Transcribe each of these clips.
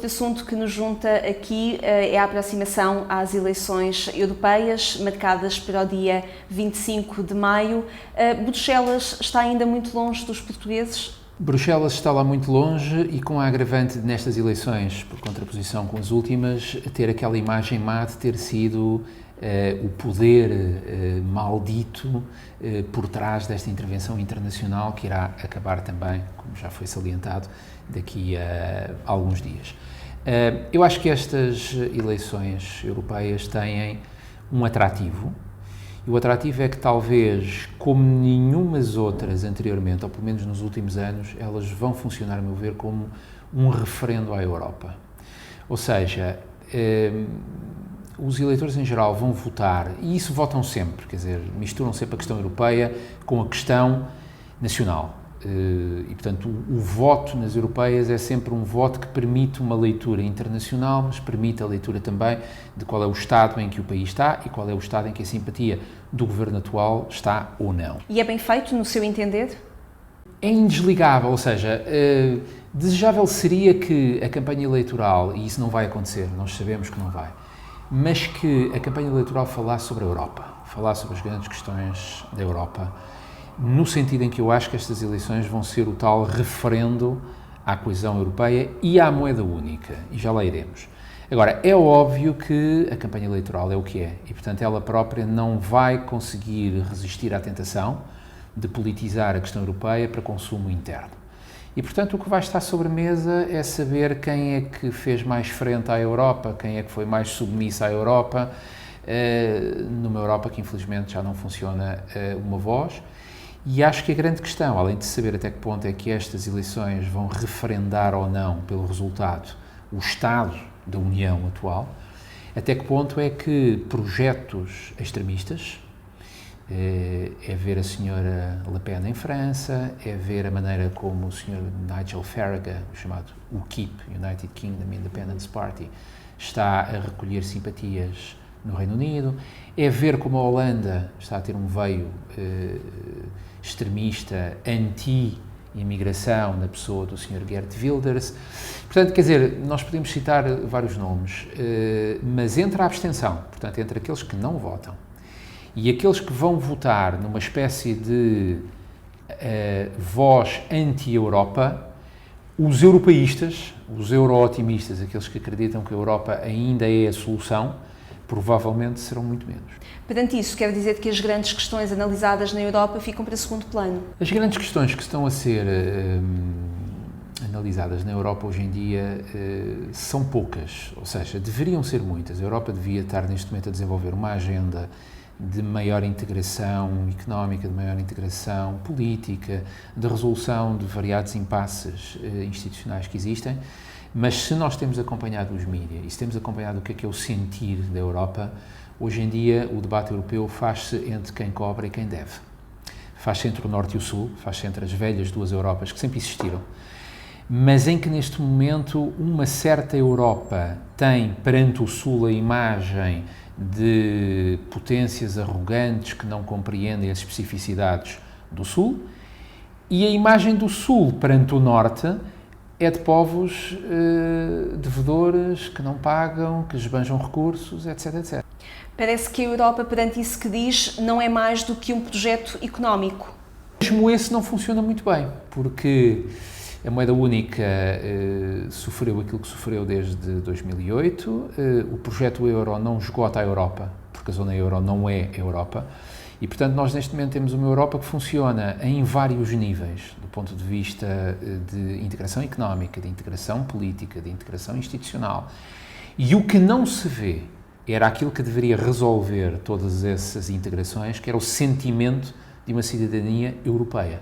Outro assunto que nos junta aqui é a aproximação às eleições europeias, marcadas para o dia 25 de maio. Bruxelas está ainda muito longe dos portugueses? Bruxelas está lá muito longe e com a agravante nestas eleições, por contraposição com as últimas, ter aquela imagem má de ter sido o poder maldito por trás desta intervenção internacional que irá acabar também, como já foi salientado, daqui a alguns dias. Eu acho que estas eleições europeias têm um atrativo, e o atrativo é que talvez, como nenhumas outras anteriormente, ou pelo menos nos últimos anos, elas vão funcionar, a meu ver, como um referendo à Europa. Ou seja, os eleitores em geral vão votar, e isso votam sempre, quer dizer, misturam sempre a questão europeia com a questão nacional. E, portanto, o voto nas europeias é sempre um voto que permite uma leitura internacional, mas permite a leitura também de qual é o estado em que o país está e qual é o estado em que a simpatia do governo atual está ou não. E é bem feito, no seu entender? É indesligável, ou seja, desejável seria que a campanha eleitoral, e isso não vai acontecer, nós sabemos que não vai, mas que a campanha eleitoral falasse sobre a Europa, falasse sobre as grandes questões da Europa, no sentido em que eu acho que estas eleições vão ser o tal referendo à coesão europeia e à moeda única, e já lá iremos. Agora, é óbvio que a campanha eleitoral é o que é, e portanto ela própria não vai conseguir resistir à tentação de politizar a questão europeia para consumo interno. E portanto o que vai estar sobre a mesa é saber quem é que fez mais frente à Europa, quem é que foi mais submissa à Europa, numa Europa que infelizmente já não funciona uma voz. E acho que a grande questão, além de saber até que ponto é que estas eleições vão referendar ou não, pelo resultado, o estado da União atual, até que ponto é que projetos extremistas, é ver a senhora Le Pen em França, é ver a maneira como o senhor Nigel Farage, chamado UKIP, United Kingdom Independence Party, está a recolher simpatias no Reino Unido, é ver como a Holanda está a ter um veio extremista, anti-imigração na pessoa do Sr. Geert Wilders. Portanto, quer dizer, nós podemos citar vários nomes, mas entre a abstenção, portanto, entre aqueles que não votam e aqueles que vão votar numa espécie de voz anti-Europa, os europeístas, os euro-otimistas, aqueles que acreditam que a Europa ainda é a solução, provavelmente serão muito menos. Perante isso, quer dizer que as grandes questões analisadas na Europa ficam para segundo plano? As grandes questões que estão a ser analisadas na Europa hoje em dia são poucas, ou seja, deveriam ser muitas. A Europa devia estar neste momento a desenvolver uma agenda de maior integração económica, de maior integração política, de resolução de variados impasses institucionais que existem, mas se nós temos acompanhado os mídias e se temos acompanhado o que é o sentir da Europa, hoje em dia o debate europeu faz-se entre quem cobra e quem deve. Faz-se entre o Norte e o Sul, faz-se entre as velhas duas Europas que sempre existiram, mas em que neste momento uma certa Europa tem perante o Sul a imagem de potências arrogantes que não compreendem as especificidades do Sul, e a imagem do Sul perante o Norte é de povos devedores que não pagam, que esbanjam recursos, etc, etc. Parece que a Europa, perante isso que diz, não é mais do que um projeto económico. Mesmo esse não funciona muito bem, porque a moeda única sofreu aquilo que sofreu desde 2008, o projeto euro não esgota a Europa, porque a zona euro não é a Europa, e portanto nós neste momento temos uma Europa que funciona em vários níveis, do ponto de vista de integração económica, de integração política, de integração institucional, e o que não se vê era aquilo que deveria resolver todas essas integrações, que era o sentimento de uma cidadania europeia.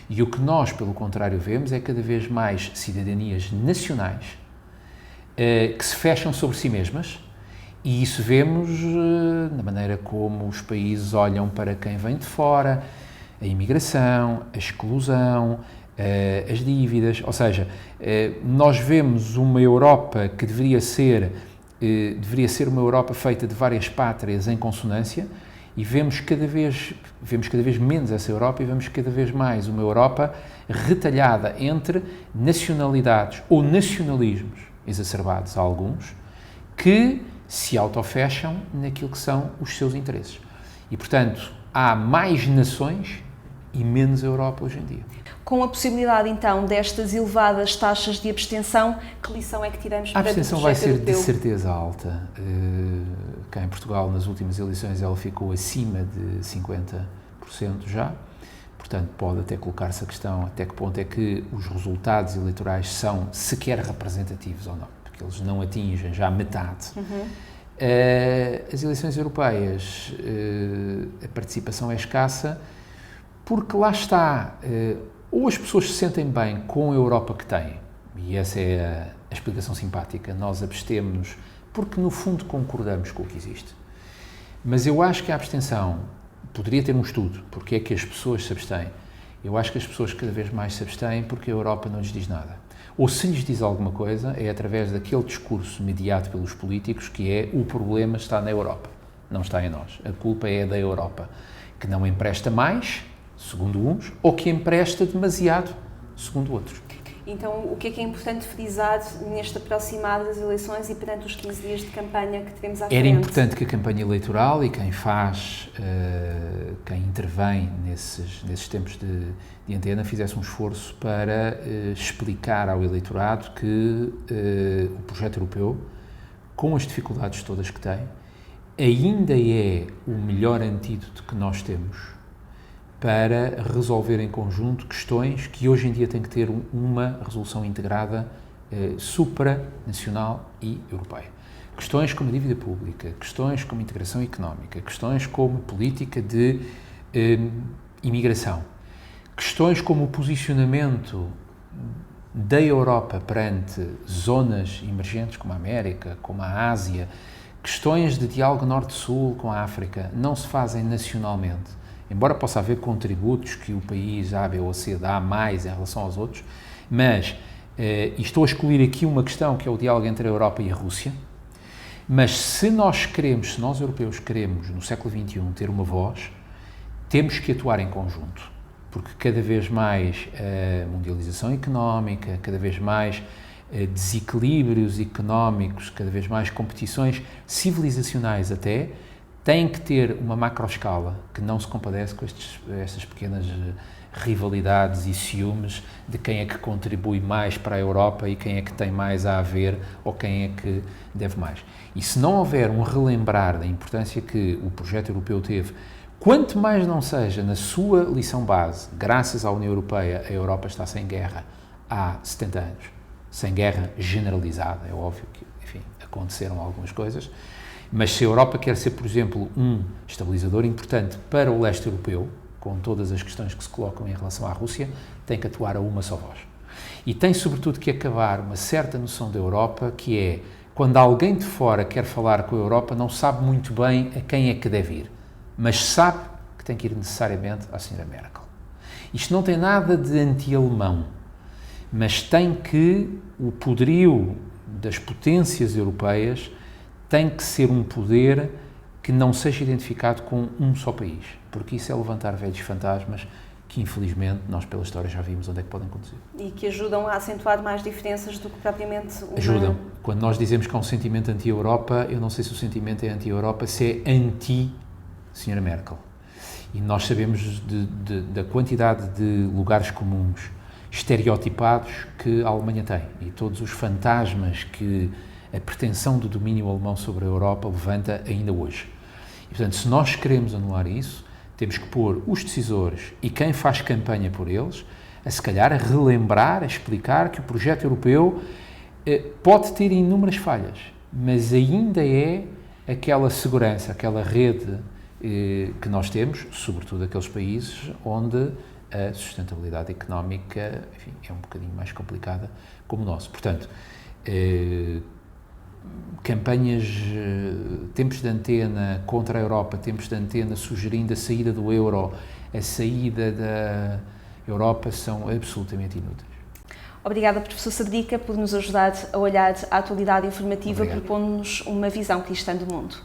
E o que nós, pelo contrário, vemos é cada vez mais cidadanias nacionais que se fecham sobre si mesmas, e isso vemos na maneira como os países olham para quem vem de fora, a imigração, a exclusão, as dívidas, ou seja, nós vemos uma Europa que deveria ser uma Europa feita de várias pátrias em consonância, e vemos cada vez menos essa Europa e vemos cada vez mais uma Europa retalhada entre nacionalidades ou nacionalismos exacerbados a alguns, que se autofecham naquilo que são os seus interesses. E, portanto, há mais nações e menos Europa hoje em dia. Com a possibilidade, então, destas elevadas taxas de abstenção, que lição é que tiramos para o projeto europeu? A abstenção vai ser de certeza alta. Cá em Portugal, nas últimas eleições, ela ficou acima de 50% já. Portanto, pode até colocar-se a questão até que ponto é que os resultados eleitorais são sequer representativos ou não, porque eles não atingem já metade. As eleições europeias, a participação é escassa, porque lá está, ou as pessoas se sentem bem com a Europa que têm, e essa é a explicação simpática, nós abstemos-nos porque no fundo concordamos com o que existe. Mas eu acho que a abstenção poderia ter um estudo, porque é que as pessoas se abstêm. Eu acho que as pessoas cada vez mais se abstêm porque a Europa não lhes diz nada. Ou se lhes diz alguma coisa, é através daquele discurso mediado pelos políticos que é o problema está na Europa, não está em nós. A culpa é da Europa, que não empresta mais, segundo uns, ou que empresta demasiado, segundo outros. Então, o que é importante frisar neste aproximar das eleições e perante os 15 dias de campanha que teremos à frente? Era importante que a campanha eleitoral e quem faz, quem intervém nesses tempos de antena fizesse um esforço para explicar ao eleitorado que o projeto europeu, com as dificuldades todas que tem, ainda é o melhor antídoto que nós temos para resolver em conjunto questões que hoje em dia têm que ter uma resolução integrada supranacional e europeia. Questões como a dívida pública, questões como integração económica, questões como política de imigração, questões como o posicionamento da Europa perante zonas emergentes como a América, como a Ásia, questões de diálogo Norte-Sul com a África, não se fazem nacionalmente. Embora possa haver contributos que o país A, B ou C dá mais em relação aos outros, mas, e estou a excluir aqui uma questão que é o diálogo entre a Europa e a Rússia, mas se nós europeus queremos, no século XXI, ter uma voz, temos que atuar em conjunto, porque cada vez mais mundialização económica, cada vez mais desequilíbrios económicos, cada vez mais competições civilizacionais até, tem que ter uma macroescala que não se compadece com estas pequenas rivalidades e ciúmes de quem é que contribui mais para a Europa e quem é que tem mais a haver ou quem é que deve mais. E se não houver um relembrar da importância que o projeto europeu teve, quanto mais não seja na sua lição base, graças à União Europeia, a Europa está sem guerra há 70 anos, sem guerra generalizada, é óbvio que, enfim, aconteceram algumas coisas, mas se a Europa quer ser, por exemplo, um estabilizador importante para o leste europeu, com todas as questões que se colocam em relação à Rússia, tem que atuar a uma só voz. E tem, sobretudo, que acabar uma certa noção da Europa, que é, quando alguém de fora quer falar com a Europa, não sabe muito bem a quem é que deve ir, mas sabe que tem que ir necessariamente à Sra. Merkel. Isto não tem nada de anti-alemão, mas tem que, o poderio das potências europeias tem que ser um poder que não seja identificado com um só país, porque isso é levantar velhos fantasmas que, infelizmente, nós pela história já vimos onde é que podem conduzir. E que ajudam a acentuar mais diferenças do que propriamente uma... Ajudam. Quando nós dizemos que há um sentimento anti-Europa, eu não sei se o sentimento é anti-Europa, se é anti-Sra. Merkel. E nós sabemos da quantidade de lugares comuns estereotipados que a Alemanha tem e todos os fantasmas que a pretensão do domínio alemão sobre a Europa levanta ainda hoje. E, portanto, se nós queremos anular isso, temos que pôr os decisores e quem faz campanha por eles, se calhar a relembrar, a explicar que o projeto europeu pode ter inúmeras falhas, mas ainda é aquela segurança, aquela rede que nós temos, sobretudo aqueles países onde a sustentabilidade económica, enfim, é um bocadinho mais complicada como o nosso. Portanto, campanhas, tempos de antena contra a Europa, tempos de antena sugerindo a saída do euro, a saída da Europa, são absolutamente inúteis. Obrigada, professor Sadrica, por nos ajudar a olhar a atualidade informativa, propondo-nos uma visão cristã do mundo.